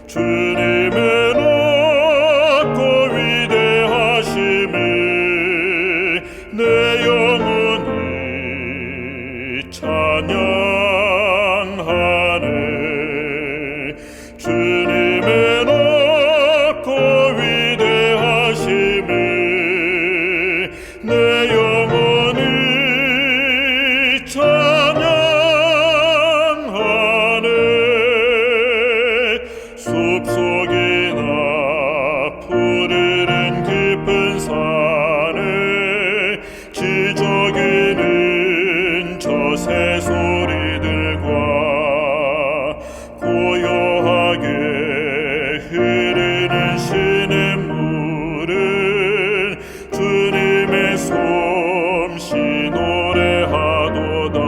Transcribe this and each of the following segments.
주님의 높고 위대하심을 내 영혼이 찬양하네. 주님의 높고 위대하심을 내 영혼이 찬양하네. 숲속이나 푸르른 깊은 산에 지저귀는 저 새소리들과 고요하게 흐르는 시냇물은 주님의 솜씨 노래하도다.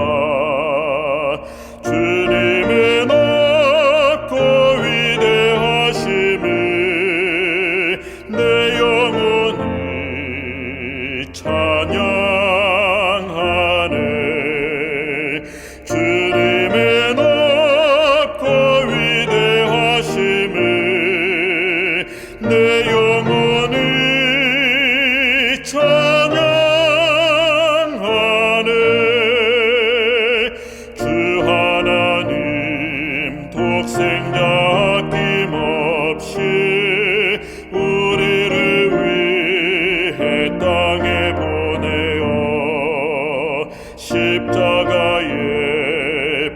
주님의 높고 위대하심을 내 영혼이 찬양하네. 주님의 높고 위대하심을 내 영혼이 찬양하네. 주 하나님 독생자 아낌없이 우리를 위해 땅에 보내어 십자가에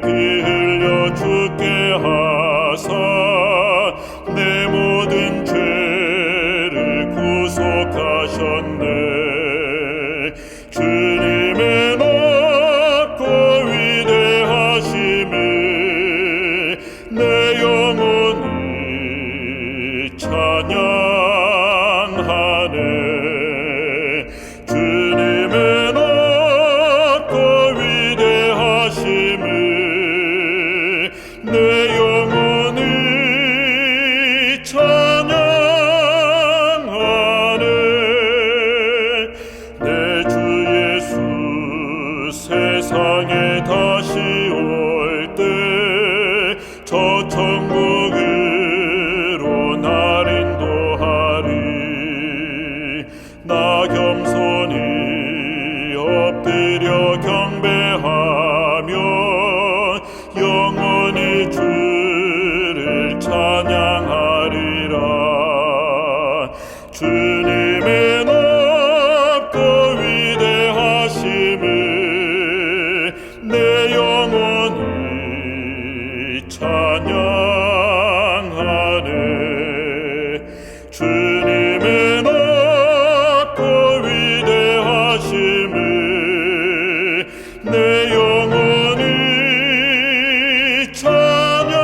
피 흘려 죽게 하사 내 모든 죄를 구속하셨네. 주님의 높고 위대하심을 내 영혼이 찬양하네. 주님의 높고 위대하심을 내 영혼이 찬양하네. 내 주 예수 세상에 다시 올 때 저 천국으로 날 인도하리. 나 겸손히 엎드려 경배하며 영원히 주를 찬양하리라. 주님의 높고 위대하심을 내 영혼이 찬양하네. 주님의 높고 위대하심을 내 영혼이 찬양하네.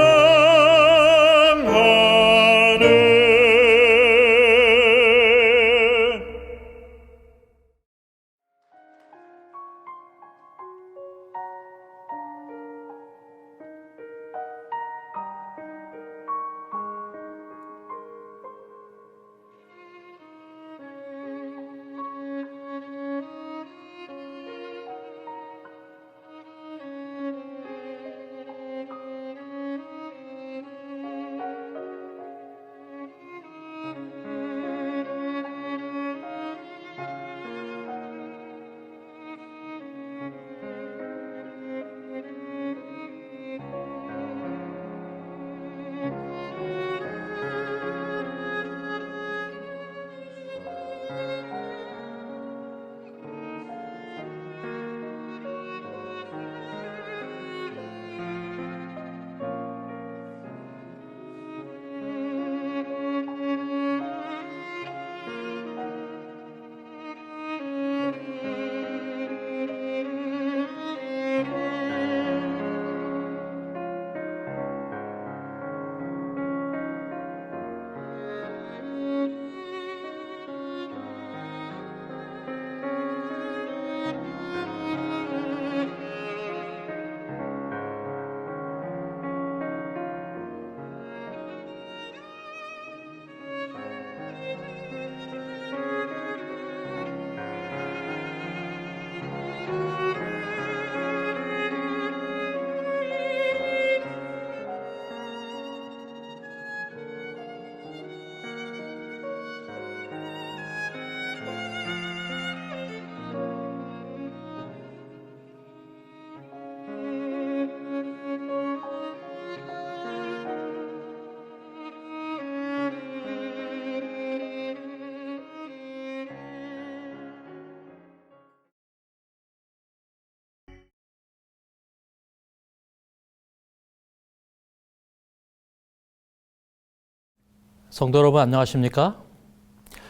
성도 여러분 안녕하십니까?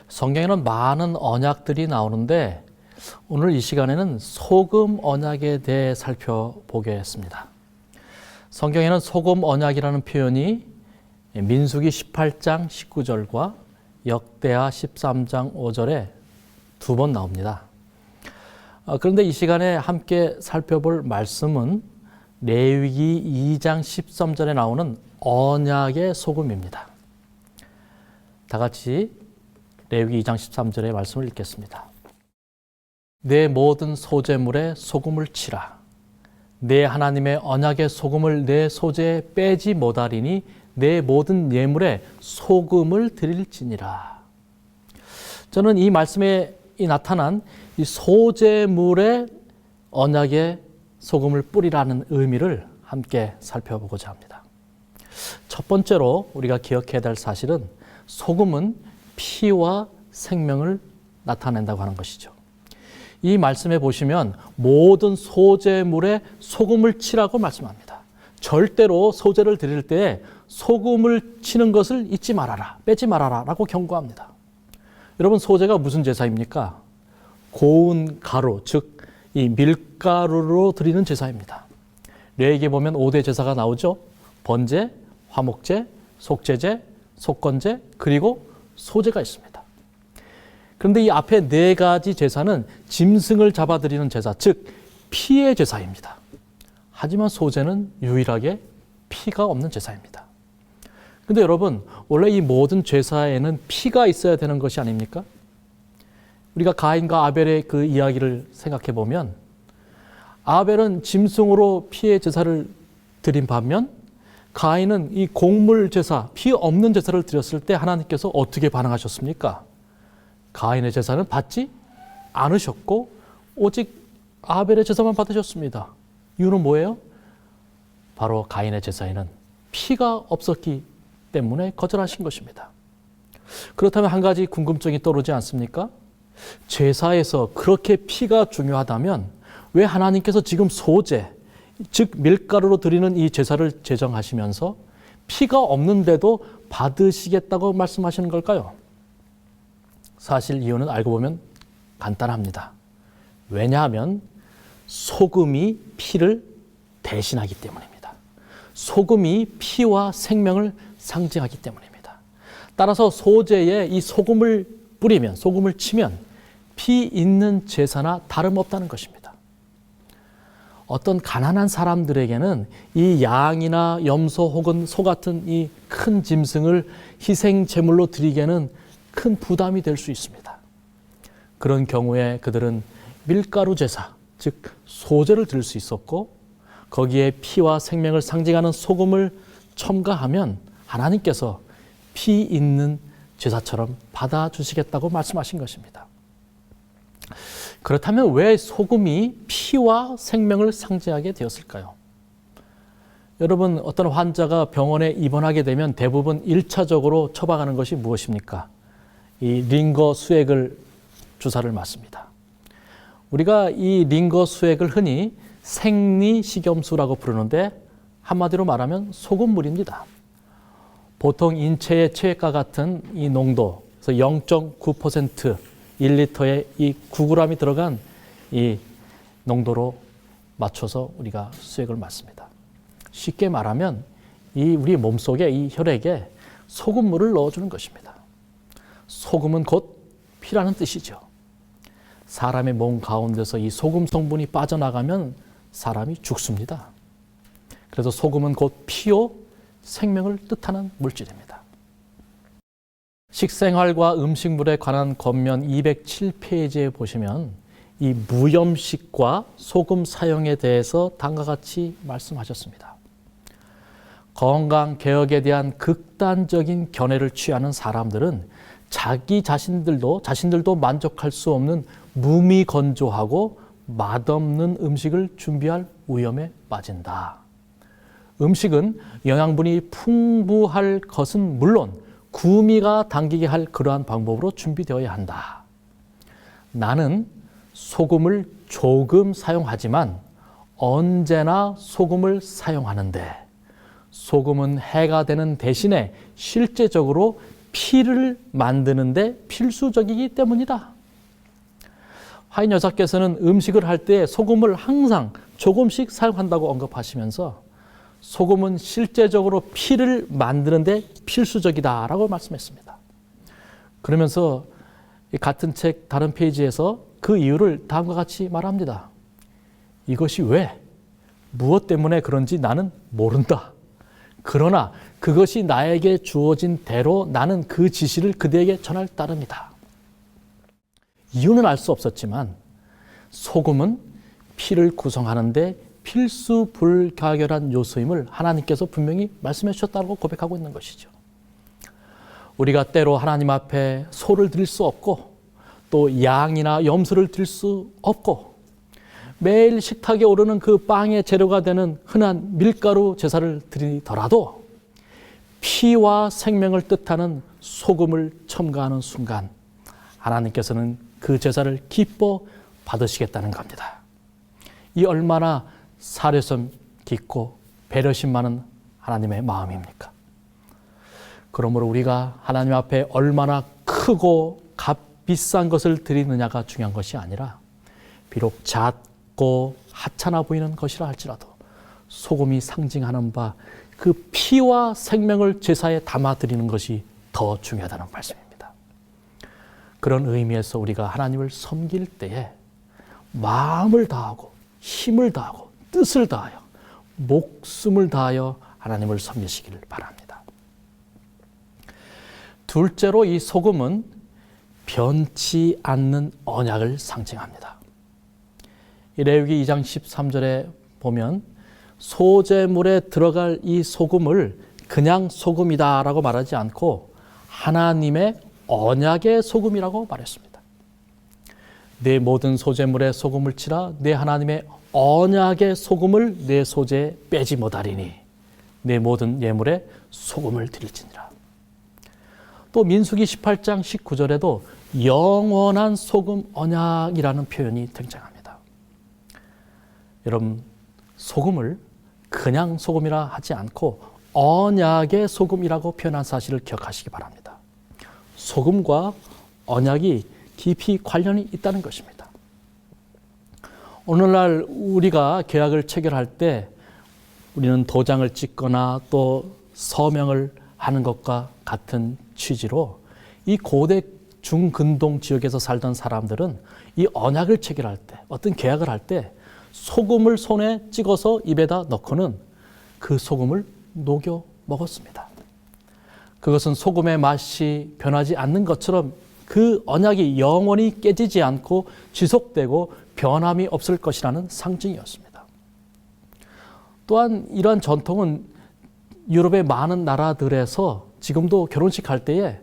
성경에는 많은 언약들이 나오는데 오늘 이 시간에는 소금 언약에 대해 살펴보겠습니다. 성경에는 소금 언약이라는 표현이 민수기 18장 19절과 역대하 13장 5절에 두 번 나옵니다. 그런데 이 시간에 함께 살펴볼 말씀은 레위기 2장 13절에 나오는 언약의 소금입니다. 다 같이 레위기 2장 13절의 말씀을 읽겠습니다. 내 모든 소재물에 소금을 치라. 내 하나님의 언약의 소금을 내 소재에 빼지 못하리니 내 모든 예물에 소금을 드릴지니라. 저는 이 말씀에 나타난 이 소재물에 언약의 소금을 뿌리라는 의미를 함께 살펴보고자 합니다. 첫 번째로 우리가 기억해야 될 사실은 소금은 피와 생명을 나타낸다고 하는 것이죠. 이 말씀에 보시면 모든 소재물에 소금을 치라고 말씀합니다. 절대로 소재를 드릴 때 소금을 치는 것을 잊지 말아라, 빼지 말아라 라고 경고합니다. 여러분, 소재가 무슨 제사입니까? 고운 가루, 즉 이 밀가루로 드리는 제사입니다. 레위기에 보면 5대 제사가 나오죠. 번제, 화목제, 속죄제, 속건제, 그리고 소제가 있습니다. 그런데 이 앞에 네 가지 제사는 짐승을 잡아드리는 제사, 즉 피의 제사입니다. 하지만 소제는 유일하게 피가 없는 제사입니다. 그런데 여러분, 원래 이 모든 제사에는 피가 있어야 되는 것이 아닙니까? 우리가 가인과 아벨의 그 이야기를 생각해 보면 아벨은 짐승으로 피의 제사를 드린 반면 가인은 이 곡물 제사, 피 없는 제사를 드렸을 때 하나님께서 어떻게 반응하셨습니까? 가인의 제사는 받지 않으셨고 오직 아벨의 제사만 받으셨습니다. 이유는 뭐예요? 바로 가인의 제사에는 피가 없었기 때문에 거절하신 것입니다. 그렇다면 한 가지 궁금증이 떠오르지 않습니까? 제사에서 그렇게 피가 중요하다면 왜 하나님께서 지금 소제, 즉 밀가루로 드리는 이 제사를 제정하시면서 피가 없는데도 받으시겠다고 말씀하시는 걸까요? 사실 이유는 알고 보면 간단합니다. 왜냐하면 소금이 피를 대신하기 때문입니다. 소금이 피와 생명을 상징하기 때문입니다. 따라서 소제에 이 소금을 뿌리면, 소금을 치면 피 있는 제사나 다름없다는 것입니다. 어떤 가난한 사람들에게는 이 양이나 염소 혹은 소 같은 이 큰 짐승을 희생 제물로 드리기에는 큰 부담이 될 수 있습니다. 그런 경우에 그들은 밀가루 제사, 즉 소제를 드릴 수 있었고 거기에 피와 생명을 상징하는 소금을 첨가하면 하나님께서 피 있는 제사처럼 받아주시겠다고 말씀하신 것입니다. 그렇다면 왜 소금이 피와 생명을 상징하게 되었을까요? 여러분, 어떤 환자가 병원에 입원하게 되면 대부분 1차적으로 처방하는 것이 무엇입니까? 이 링거 수액을 주사를 맞습니다. 우리가 이 링거 수액을 흔히 생리식염수라고 부르는데 한마디로 말하면 소금물입니다. 보통 인체의 체액과 같은 이 농도, 그래서 0.9% 1리터에 이 9g이 들어간 이 농도로 맞춰서 우리가 수액을 맞습니다. 쉽게 말하면 이 우리 몸속에 이 혈액에 소금물을 넣어주는 것입니다. 소금은 곧 피라는 뜻이죠. 사람의 몸 가운데서 이 소금 성분이 빠져나가면 사람이 죽습니다. 그래서 소금은 곧 피요 생명을 뜻하는 물질입니다. 식생활과 음식물에 관한 권면 207페이지에 보시면 이 무염식과 소금 사용에 대해서 다음과 같이 말씀하셨습니다. 건강개혁에 대한 극단적인 견해를 취하는 사람들은 자신들도 만족할 수 없는 무미건조하고 맛없는 음식을 준비할 위험에 빠진다. 음식은 영양분이 풍부할 것은 물론 구미가 당기게 할 그러한 방법으로 준비되어야 한다. 나는 소금을 조금 사용하지만 언제나 소금을 사용하는데 소금은 해가 되는 대신에 실제적으로 피를 만드는데 필수적이기 때문이다. 화인 여사께서는 음식을 할 때 소금을 항상 조금씩 사용한다고 언급하시면서 소금은 실제적으로 피를 만드는데 필수적이다라고 말씀했습니다. 그러면서 같은 책 다른 페이지에서 그 이유를 다음과 같이 말합니다. 이것이 왜, 무엇 때문에 그런지 나는 모른다. 그러나 그것이 나에게 주어진 대로 나는 그 지시를 그대에게 전할 따름이다. 이유는 알 수 없었지만 소금은 피를 구성하는데 필수 불가결한 요소임을 하나님께서 분명히 말씀해 주셨다고 고백하고 있는 것이죠. 우리가 때로 하나님 앞에 소를 드릴 수 없고 또 양이나 염소를 드릴 수 없고 매일 식탁에 오르는 그 빵의 재료가 되는 흔한 밀가루 제사를 드리더라도 피와 생명을 뜻하는 소금을 첨가하는 순간 하나님께서는 그 제사를 기뻐 받으시겠다는 겁니다. 이 얼마나 사려심 깊고 배려심 많은 하나님의 마음입니까? 그러므로 우리가 하나님 앞에 얼마나 크고 값비싼 것을 드리느냐가 중요한 것이 아니라 비록 작고 하찮아 보이는 것이라 할지라도 소금이 상징하는 바 그 피와 생명을 제사에 담아드리는 것이 더 중요하다는 말씀입니다. 그런 의미에서 우리가 하나님을 섬길 때에 마음을 다하고 힘을 다하고 뜻을 다하여 목숨을 다하여 하나님을 섬기시기를 바랍니다. 둘째로 이 소금은 변치 않는 언약을 상징합니다. 이 레위기 2장 13절에 보면 소제물에 들어갈 이 소금을 그냥 소금이다라고 말하지 않고 하나님의 언약의 소금이라고 말했습니다. 내 모든 소제물에 소금을 치라 내 하나님의 언약의 소금을 내 소재에 빼지 못하리니 내 모든 예물에 소금을 드릴지니라. 또 민수기 18장 19절에도 영원한 소금 언약이라는 표현이 등장합니다. 여러분, 소금을 그냥 소금이라 하지 않고 언약의 소금이라고 표현한 사실을 기억하시기 바랍니다. 소금과 언약이 깊이 관련이 있다는 것입니다. 오늘날 우리가 계약을 체결할 때 우리는 도장을 찍거나 또 서명을 하는 것과 같은 취지로 이 고대 중근동 지역에서 살던 사람들은 이 언약을 체결할 때 어떤 계약을 할 때 소금을 손에 찍어서 입에다 넣고는 그 소금을 녹여 먹었습니다. 그것은 소금의 맛이 변하지 않는 것처럼 그 언약이 영원히 깨지지 않고 지속되고 변함이 없을 것이라는 상징이었습니다. 또한 이러한 전통은 유럽의 많은 나라들에서 지금도 결혼식 할 때에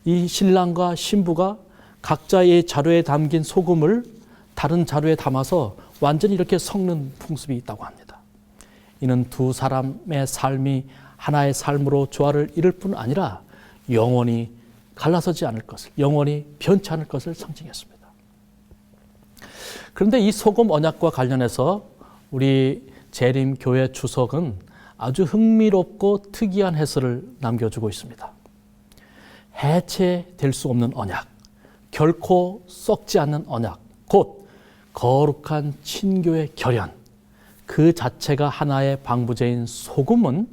이 신랑과 신부가 각자의 자루에 담긴 소금을 다른 자루에 담아서 완전히 이렇게 섞는 풍습이 있다고 합니다. 이는 두 사람의 삶이 하나의 삶으로 조화를 이룰 뿐 아니라 영원히 갈라서지 않을 것을, 영원히 변치 않을 것을 상징했습니다. 그런데 이 소금 언약과 관련해서 우리 재림교회 주석은 아주 흥미롭고 특이한 해설을 남겨주고 있습니다. 해체될 수 없는 언약, 결코 썩지 않는 언약, 곧 거룩한 친교의 결연, 그 자체가 하나의 방부제인 소금은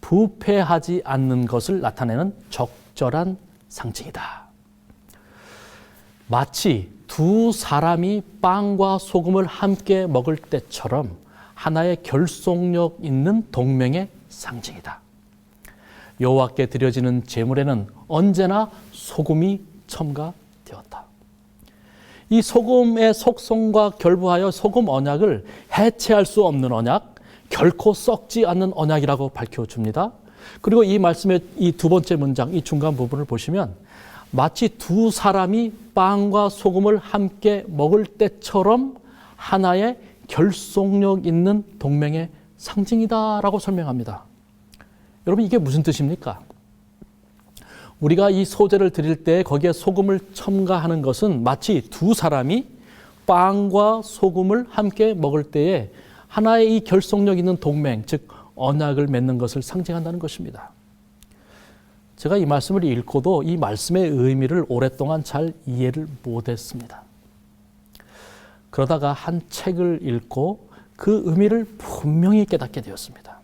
부패하지 않는 것을 나타내는 적절한 상징이다. 마치 두 사람이 빵과 소금을 함께 먹을 때처럼 하나의 결속력 있는 동맹의 상징이다. 여호와께 드려지는 제물에는 언제나 소금이 첨가되었다. 이 소금의 속성과 결부하여 소금 언약을 해체할 수 없는 언약, 결코 썩지 않는 언약이라고 밝혀줍니다. 그리고 이 말씀의 이 두 번째 문장, 이 중간 부분을 보시면 마치 두 사람이 빵과 소금을 함께 먹을 때처럼 하나의 결속력 있는 동맹의 상징이다라고 설명합니다. 여러분, 이게 무슨 뜻입니까? 우리가 이 소제를 드릴 때 거기에 소금을 첨가하는 것은 마치 두 사람이 빵과 소금을 함께 먹을 때에 하나의 이 결속력 있는 동맹, 즉 언약을 맺는 것을 상징한다는 것입니다. 제가 이 말씀을 읽고도 이 말씀의 의미를 오랫동안 잘 이해를 못했습니다. 그러다가 한 책을 읽고 그 의미를 분명히 깨닫게 되었습니다.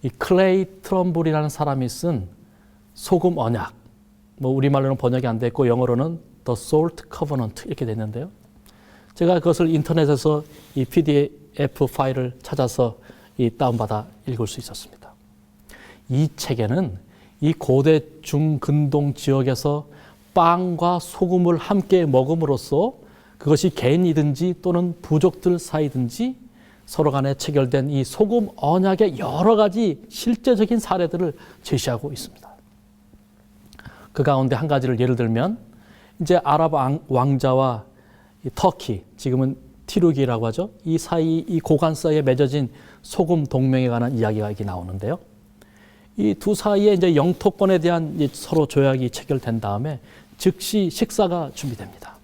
이 클레이 트럼블이라는 사람이 쓴 소금 언약, 우리말로는 번역이 안 됐고 영어로는 The Salt Covenant 이렇게 됐는데요. 제가 그것을 인터넷에서 이 PDF 파일을 찾아서 다운받아 읽을 수 있었습니다. 이 책에는 이 고대 중근동 지역에서 빵과 소금을 함께 먹음으로써 그것이 개인이든지 또는 부족들 사이든지 서로 간에 체결된 이 소금 언약의 여러 가지 실제적인 사례들을 제시하고 있습니다. 그 가운데 한 가지를 예를 들면 이제 아랍 왕자와 터키, 지금은 티르기라고 하죠. 이 사이, 이 고간 사이에 맺어진 소금 동맹에 관한 이야기가 이렇게 나오는데요. 이 두 사이에 이제 영토권에 대한 서로 조약이 체결된 다음에 즉시 식사가 준비됩니다.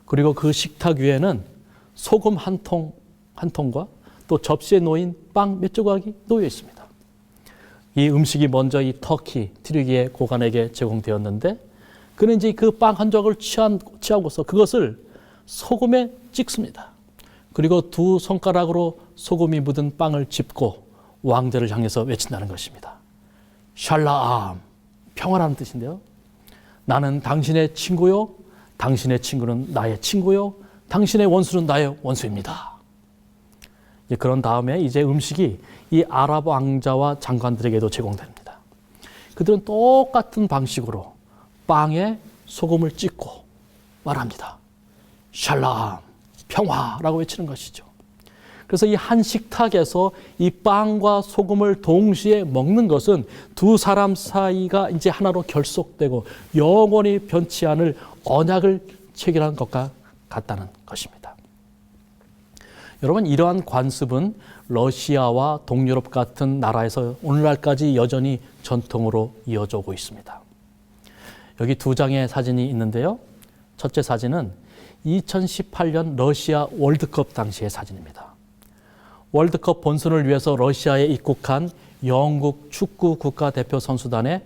그리고 그 식탁 위에는 소금 한 통과 또 접시에 놓인 빵 몇 조각이 놓여 있습니다. 이 음식이 먼저 이 터키, 티르기의 고관에게 제공되었는데 그는 이제 그 빵 한 조각을 취하고서 그것을 소금에 찍습니다. 그리고 두 손가락으로 소금이 묻은 빵을 짚고 왕자를 향해서 외친다는 것입니다. 샬라암, 평화라는 뜻인데요. 나는 당신의 친구요, 당신의 친구는 나의 친구요, 당신의 원수는 나의 원수입니다. 그런 다음에 이제 음식이 이 아랍 왕자와 장관들에게도 제공됩니다. 그들은 똑같은 방식으로 빵에 소금을 찍고 말합니다. 샬람, 평화라고 외치는 것이죠. 그래서 이 한 식탁에서 이 빵과 소금을 동시에 먹는 것은 두 사람 사이가 이제 하나로 결속되고 영원히 변치 않을 언약을 체결한 것과 같다는 것입니다. 여러분, 이러한 관습은 러시아와 동유럽 같은 나라에서 오늘날까지 여전히 전통으로 이어져 오고 있습니다. 여기 두 장의 사진이 있는데요. 첫째 사진은 2018년 러시아 월드컵 당시의 사진입니다. 월드컵 본선을 위해서 러시아에 입국한 영국 축구 국가대표 선수단의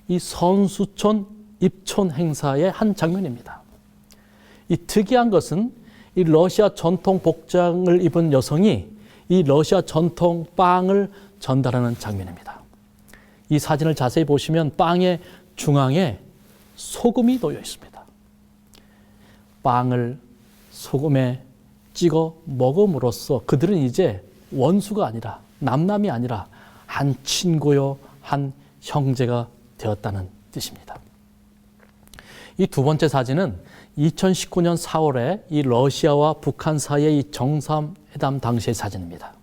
이 선수촌 입촌 행사의 한 장면입니다. 이 특이한 것은 이 러시아 전통 복장을 입은 여성이 이 러시아 전통 빵을 전달하는 장면입니다. 이 사진을 자세히 보시면 빵의 중앙에 소금이 놓여 있습니다. 빵을 소금에 찍어 먹음으로써 그들은 이제 원수가 아니라 남남이 아니라 한 친구요 한 형제가 되었다는 뜻입니다. 이 두 번째 사진은 2019년 4월에 이 러시아와 북한 사이의 이 정상회담 당시의 사진입니다.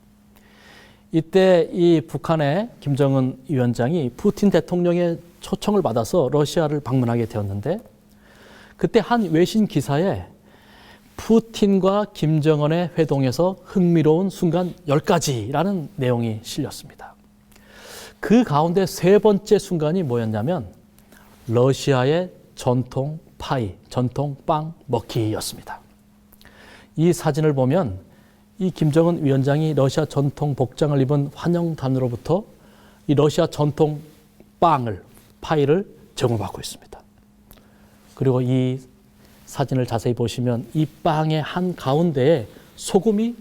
이때 이 북한의 김정은 위원장이 푸틴 대통령의 초청을 받아서 러시아를 방문하게 되었는데 그때 한 외신 기사에 푸틴과 김정은의 회동에서 흥미로운 순간 10가지라는 내용이 실렸습니다. 그 가운데 세 번째 순간이 뭐였냐면 러시아의 전통 파이, 전통 빵 먹기였습니다. 이 사진을 보면 이 김정은 위원장이 러시아 전통 복장을 입은 환영단으로부터 이 러시아 전통 빵을, 파이를 제공받고 있습니다. 그리고 이 사진을 자세히 보시면 이 빵의 한 가운데에 소금이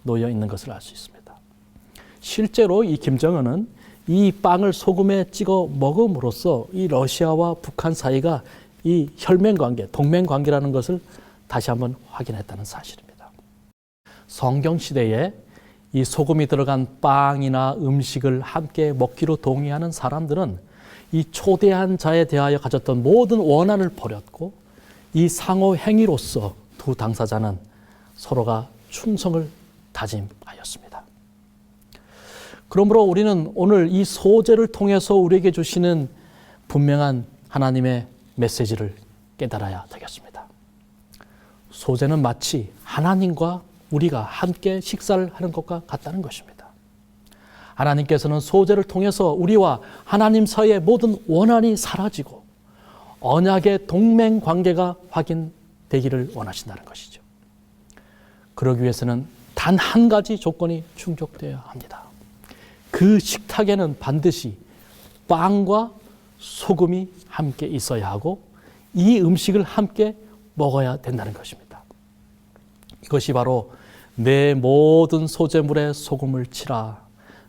놓여 있는 것을 알 수 있습니다. 실제로 이 김정은은 이 빵을 소금에 찍어 먹음으로써 이 러시아와 북한 사이가 이 혈맹관계, 동맹관계라는 것을 다시 한번 확인했다는 사실입니다. 성경시대에 이 소금이 들어간 빵이나 음식을 함께 먹기로 동의하는 사람들은 이 초대한 자에 대하여 가졌던 모든 원한을 버렸고 이 상호 행위로서 두 당사자는 서로가 충성을 다짐하였습니다. 그러므로 우리는 오늘 이 소재를 통해서 우리에게 주시는 분명한 하나님의 메시지를 깨달아야 되겠습니다. 소재는 마치 하나님과 우리가 함께 식사를 하는 것과 같다는 것입니다. 하나님께서는 소재를 통해서 우리와 하나님 사이의 모든 원한이 사라지고 언약의 동맹 관계가 확인되기를 원하신다는 것이죠. 그러기 위해서는 단 한 가지 조건이 충족되어야 합니다. 그 식탁에는 반드시 빵과 소금이 함께 있어야 하고 이 음식을 함께 먹어야 된다는 것입니다. 이것이 바로 내 모든 소재물에 소금을 치라.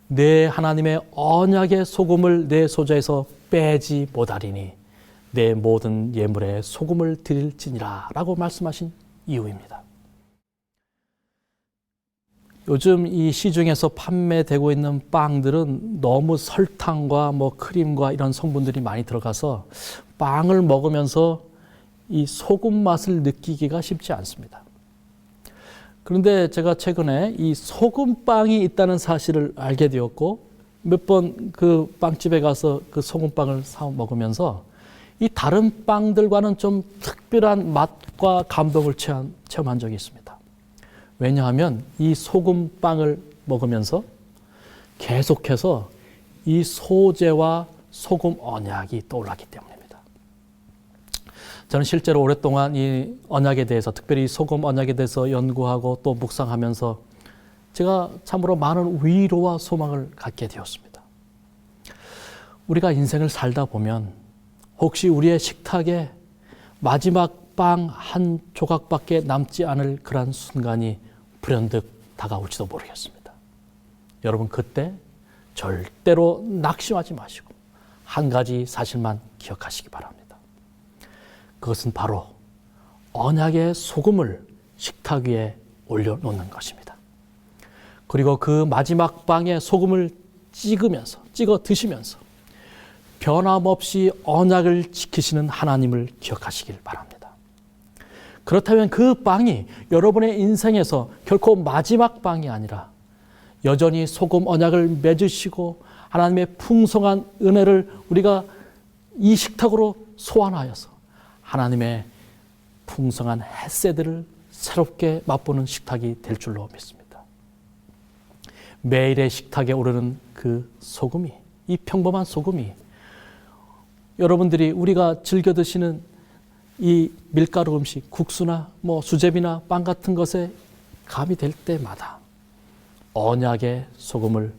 내 하나님의 언약의 소금을 내 소재에서 빼지 못하리니 내 모든 예물에 소금을 드릴지니라 라고 말씀하신 이유입니다. 요즘 이 시중에서 판매되고 있는 빵들은 너무 설탕과 크림과 이런 성분들이 많이 들어가서 빵을 먹으면서 이 소금 맛을 느끼기가 쉽지 않습니다. 그런데 제가 최근에 이 소금빵이 있다는 사실을 알게 되었고 몇 번 그 빵집에 가서 그 소금빵을 사 먹으면서 이 다른 빵들과는 좀 특별한 맛과 감동을 체험한 적이 있습니다. 왜냐하면 이 소금빵을 먹으면서 계속해서 이 소재와 소금 언약이 떠올랐기 때문입니다. 저는 실제로 오랫동안 이 언약에 대해서, 특별히 소금 언약에 대해서 연구하고 또 묵상하면서 제가 참으로 많은 위로와 소망을 갖게 되었습니다. 우리가 인생을 살다 보면 혹시 우리의 식탁에 마지막 빵 한 조각밖에 남지 않을 그런 순간이 불현듯 다가올지도 모르겠습니다. 여러분, 그때 절대로 낙심하지 마시고 한 가지 사실만 기억하시기 바랍니다. 그것은 바로 언약의 소금을 식탁 위에 올려놓는 것입니다. 그리고 그 마지막 빵에 소금을 찍어 드시면서 변함없이 언약을 지키시는 하나님을 기억하시길 바랍니다. 그렇다면 그 빵이 여러분의 인생에서 결코 마지막 빵이 아니라 여전히 소금 언약을 맺으시고 하나님의 풍성한 은혜를 우리가 이 식탁으로 소환하여서 하나님의 풍성한 햇새들을 새롭게 맛보는 식탁이 될 줄로 믿습니다. 매일의 식탁에 오르는 그 소금이, 이 평범한 소금이 여러분들이 우리가 즐겨 드시는 이 밀가루 음식, 국수나 수제비나 빵 같은 것에 감이 될 때마다 언약의 소금을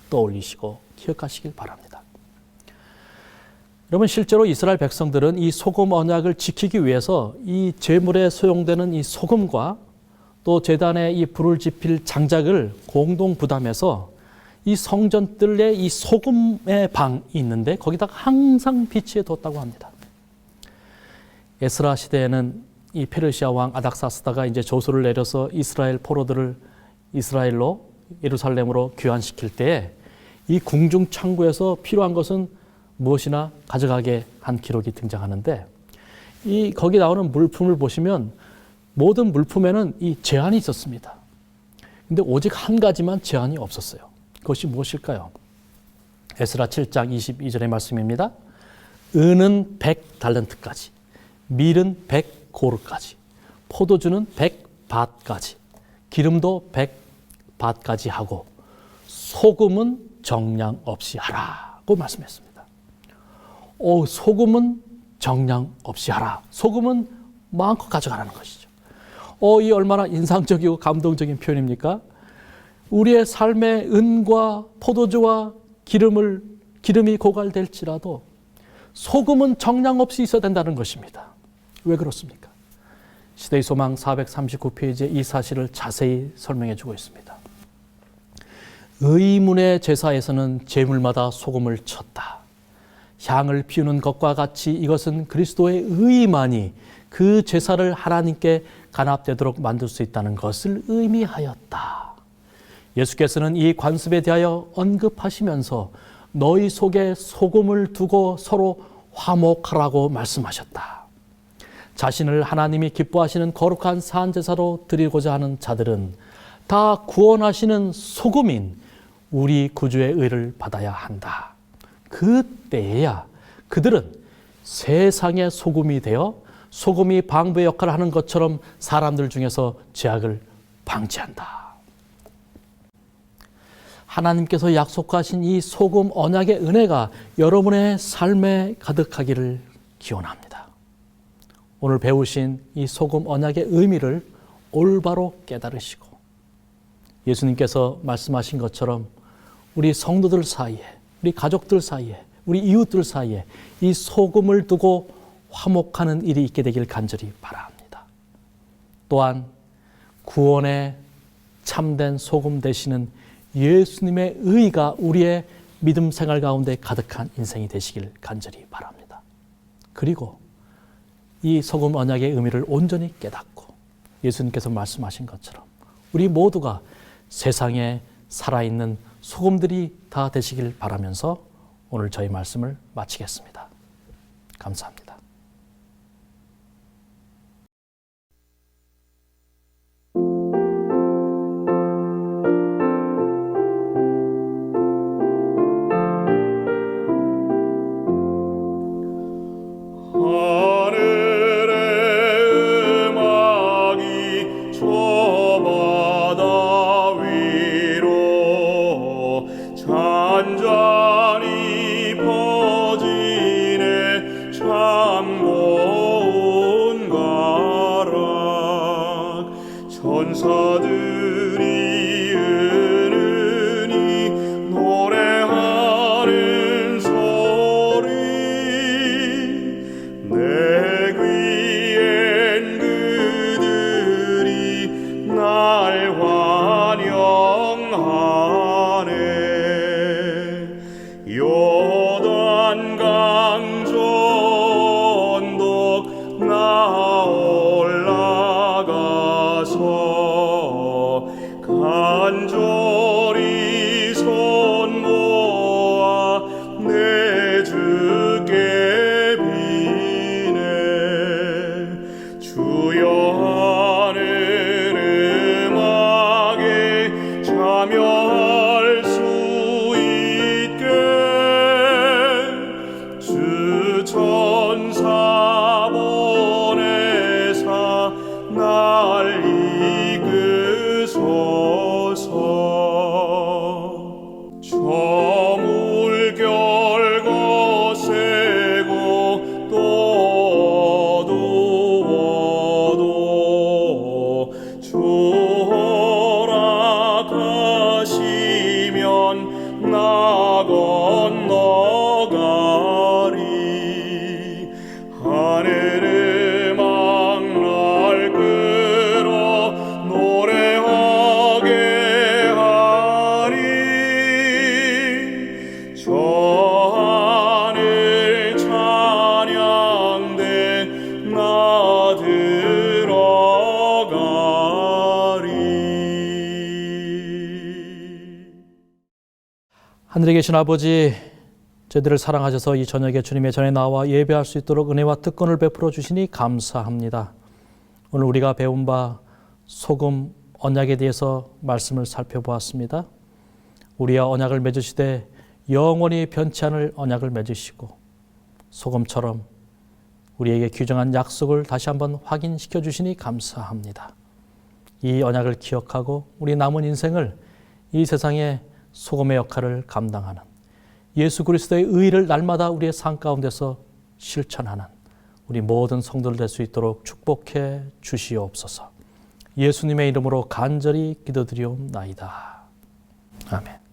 떠올리시고 기억하시길 바랍니다. 여러분, 실제로 이스라엘 백성들은 이 소금 언약을 지키기 위해서 이 제물에 소용되는 이 소금과 또 제단에 이 불을 지필 장작을 공동 부담해서 이 성전뜰에 이 소금의 방이 있는데 거기다가 항상 비치해 뒀다고 합니다. 에스라 시대에는 이 페르시아 왕 아닥사스다가 이제 조서를 내려서 이스라엘 포로들을 이스라엘로 예루살렘으로 귀환시킬 때에 이 궁중 창고에서 필요한 것은 무엇이나 가져가게 한 기록이 등장하는데 이 거기 나오는 물품을 보시면 모든 물품에는 이 제한이 있었습니다. 근데 오직 한 가지만 제한이 없었어요. 그것이 무엇일까요? 에스라 7장 22절의 말씀입니다. 은은 100달란트까지, 밀은 100고르까지, 포도주는 100밭까지, 기름도 100밭까지 하고 소금은 정량 없이 하라고 말씀했습니다. 소금은 정량 없이 하라. 소금은 마음껏 가져가라는 것이죠. 이 얼마나 인상적이고 감동적인 표현입니까? 우리의 삶에 은과 포도주와 기름이 고갈될지라도 소금은 정량 없이 있어야 된다는 것입니다. 왜 그렇습니까? 시대의 소망 439페이지에 이 사실을 자세히 설명해 주고 있습니다. 의문의 제사에서는 제물마다 소금을 쳤다. 향을 피우는 것과 같이 이것은 그리스도의 의만이 그 제사를 하나님께 간합되도록 만들 수 있다는 것을 의미하였다. 예수께서는 이 관습에 대하여 언급하시면서 너희 속에 소금을 두고 서로 화목하라고 말씀하셨다. 자신을 하나님이 기뻐하시는 거룩한 산제사로 드리고자 하는 자들은 다 구원하시는 소금인 우리 구주의 의를 받아야 한다. 그때에야 그들은 세상의 소금이 되어 소금이 방부의 역할을 하는 것처럼 사람들 중에서 죄악을 방지한다. 하나님께서 약속하신 이 소금 언약의 은혜가 여러분의 삶에 가득하기를 기원합니다. 오늘 배우신 이 소금 언약의 의미를 올바로 깨달으시고 예수님께서 말씀하신 것처럼 우리 성도들 사이에, 우리 가족들 사이에, 우리 이웃들 사이에 이 소금을 두고 화목하는 일이 있게 되길 간절히 바랍니다. 또한 구원의 참된 소금 되시는 예수님의 의가 우리의 믿음 생활 가운데 가득한 인생이 되시길 간절히 바랍니다. 그리고 이 소금 언약의 의미를 온전히 깨닫고 예수님께서 말씀하신 것처럼 우리 모두가 세상에 살아있는 소금들이 다 되시길 바라면서 오늘 저희 말씀을 마치겠습니다. 감사합니다. 하늘의 음악이 저 바다 위로 잔잔히 퍼지네. 참 고운 가락 천사들이 은은히 노래하는 소리. 내 귀엔 그들이 날 환영하네. 요단 강전독 나 올라가서 간절히 손 모아 내 주께 비네. 주여 하늘 음악에 참여할 수 있게 주 천사 보내사 날 이끄소서. 저 물결 거세고 또 어두워도 주 허락하시면 나 건너가리. 하늘 음악 날 끌어 노래하게 하리. 저 하늘 찬양대 나 들어가리. 하늘에 계신 아버지, 저희들을 사랑하셔서 이 저녁에 주님의 전에 나와 예배할 수 있도록 은혜와 특권을 베풀어 주시니 감사합니다. 오늘 우리가 배운 바 소금 언약에 대해서 말씀을 살펴보았습니다. 우리와 언약을 맺으시되 영원히 변치 않을 언약을 맺으시고 소금처럼 우리에게 규정한 약속을 다시 한번 확인시켜 주시니 감사합니다. 이 언약을 기억하고 우리 남은 인생을 이 세상에 소금의 역할을 감당하는 예수 그리스도의 의를 날마다 우리의 삶 가운데서 실천하는 우리 모든 성도들 될 수 있도록 축복해 주시옵소서. 예수님의 이름으로 간절히 기도드리옵나이다. 아멘.